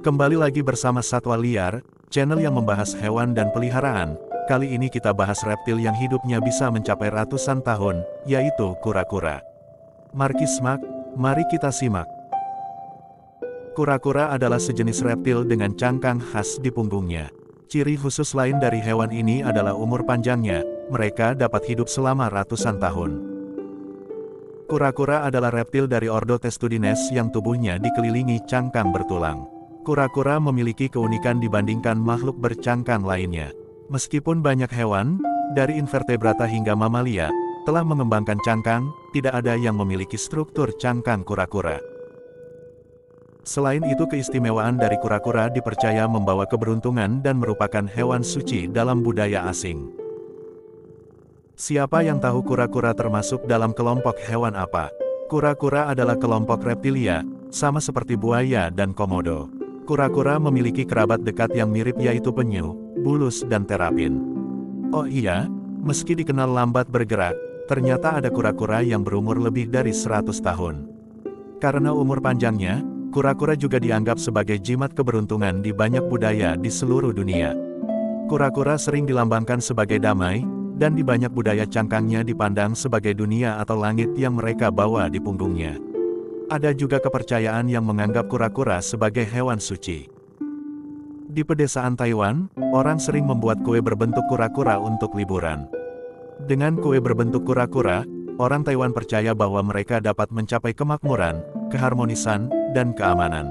Kembali lagi bersama Satwa Liar, channel yang membahas hewan dan peliharaan. Kali ini kita bahas reptil yang hidupnya bisa mencapai ratusan tahun, yaitu kura-kura. Markismak, mari kita simak. Kura-kura adalah sejenis reptil dengan cangkang khas di punggungnya. Ciri khusus lain dari hewan ini adalah umur panjangnya, mereka dapat hidup selama ratusan tahun. Kura-kura adalah reptil dari ordo Testudines yang tubuhnya dikelilingi cangkang bertulang. Kura-kura memiliki keunikan dibandingkan makhluk bercangkang lainnya. Meskipun banyak hewan, dari invertebrata hingga mamalia, telah mengembangkan cangkang, tidak ada yang memiliki struktur cangkang kura-kura. Selain itu, keistimewaan dari kura-kura dipercaya membawa keberuntungan dan merupakan hewan suci dalam budaya asing. Siapa yang tahu kura-kura termasuk dalam kelompok hewan apa? Kura-kura adalah kelompok reptilia, sama seperti buaya dan komodo. Kura-kura memiliki kerabat dekat yang mirip yaitu penyu, bulus dan terapin. Oh iya, meski dikenal lambat bergerak, ternyata ada kura-kura yang berumur lebih dari 100 tahun. Karena umur panjangnya, kura-kura juga dianggap sebagai jimat keberuntungan di banyak budaya di seluruh dunia. Kura-kura sering dilambangkan sebagai damai, dan di banyak budaya cangkangnya dipandang sebagai dunia atau langit yang mereka bawa di punggungnya. Ada juga kepercayaan yang menganggap kura-kura sebagai hewan suci. Di pedesaan Taiwan, orang sering membuat kue berbentuk kura-kura untuk liburan. Dengan kue berbentuk kura-kura, orang Taiwan percaya bahwa mereka dapat mencapai kemakmuran, keharmonisan, dan keamanan.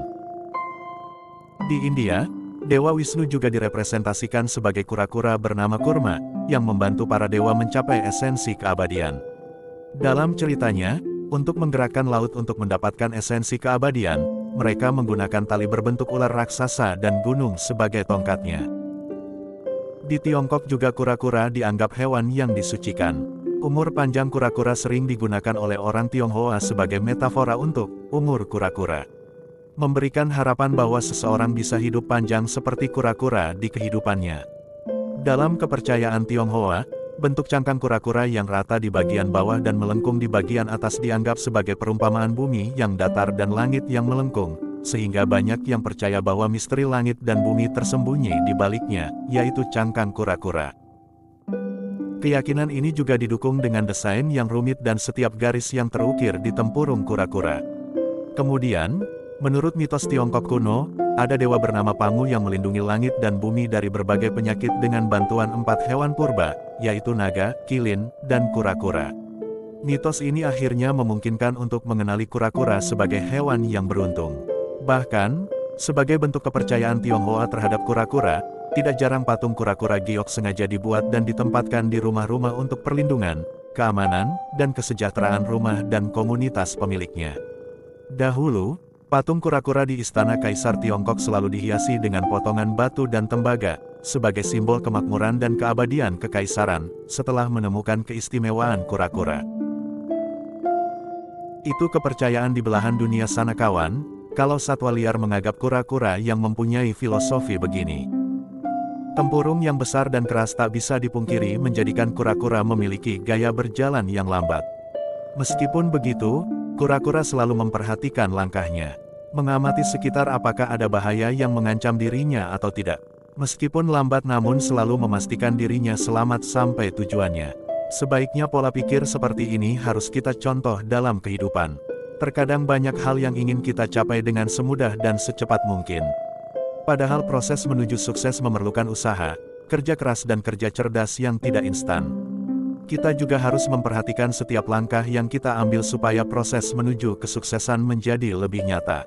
Di India, Dewa Wisnu juga direpresentasikan sebagai kura-kura bernama Kurma, yang membantu para dewa mencapai esensi keabadian. Dalam ceritanya, untuk menggerakkan laut untuk mendapatkan esensi keabadian, mereka menggunakan tali berbentuk ular raksasa dan gunung sebagai tongkatnya. Di Tiongkok juga kura-kura dianggap hewan yang disucikan. Umur panjang kura-kura sering digunakan oleh orang Tionghoa sebagai metafora untuk umur kura-kura. Memberikan harapan bahwa seseorang bisa hidup panjang seperti kura-kura di kehidupannya. Dalam kepercayaan Tionghoa, bentuk cangkang kura-kura yang rata di bagian bawah dan melengkung di bagian atas dianggap sebagai perumpamaan bumi yang datar dan langit yang melengkung, sehingga banyak yang percaya bahwa misteri langit dan bumi tersembunyi di baliknya, yaitu cangkang kura-kura. Keyakinan ini juga didukung dengan desain yang rumit dan setiap garis yang terukir di tempurung kura-kura. Kemudian, menurut mitos Tiongkok kuno, ada dewa bernama Pangu yang melindungi langit dan bumi dari berbagai penyakit dengan bantuan 4 hewan purba, yaitu naga, kilin, dan kura-kura. Mitos ini akhirnya memungkinkan untuk mengenali kura-kura sebagai hewan yang beruntung. Bahkan, sebagai bentuk kepercayaan Tionghoa terhadap kura-kura, tidak jarang patung kura-kura giok sengaja dibuat dan ditempatkan di rumah-rumah untuk perlindungan, keamanan, dan kesejahteraan rumah dan komunitas pemiliknya. Dahulu, patung kura-kura di Istana Kaisar Tiongkok selalu dihiasi dengan potongan batu dan tembaga, sebagai simbol kemakmuran dan keabadian kekaisaran, setelah menemukan keistimewaan kura-kura. Itu kepercayaan di belahan dunia sana kawan, kalau Satwa Liar menganggap kura-kura yang mempunyai filosofi begini. Tempurung yang besar dan keras tak bisa dipungkiri menjadikan kura-kura memiliki gaya berjalan yang lambat. Meskipun begitu, kura-kura selalu memperhatikan langkahnya, mengamati sekitar apakah ada bahaya yang mengancam dirinya atau tidak. Meskipun lambat namun selalu memastikan dirinya selamat sampai tujuannya. Sebaiknya pola pikir seperti ini harus kita contoh dalam kehidupan. Terkadang banyak hal yang ingin kita capai dengan semudah dan secepat mungkin. Padahal proses menuju sukses memerlukan usaha, kerja keras dan kerja cerdas yang tidak instan. Kita juga harus memperhatikan setiap langkah yang kita ambil supaya proses menuju kesuksesan menjadi lebih nyata.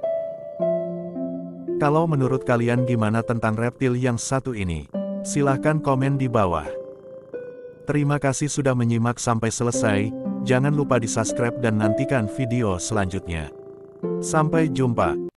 Kalau menurut kalian gimana tentang reptil yang satu ini? Silahkan komen di bawah. Terima kasih sudah menyimak sampai selesai, jangan lupa di subscribe dan nantikan video selanjutnya. Sampai jumpa.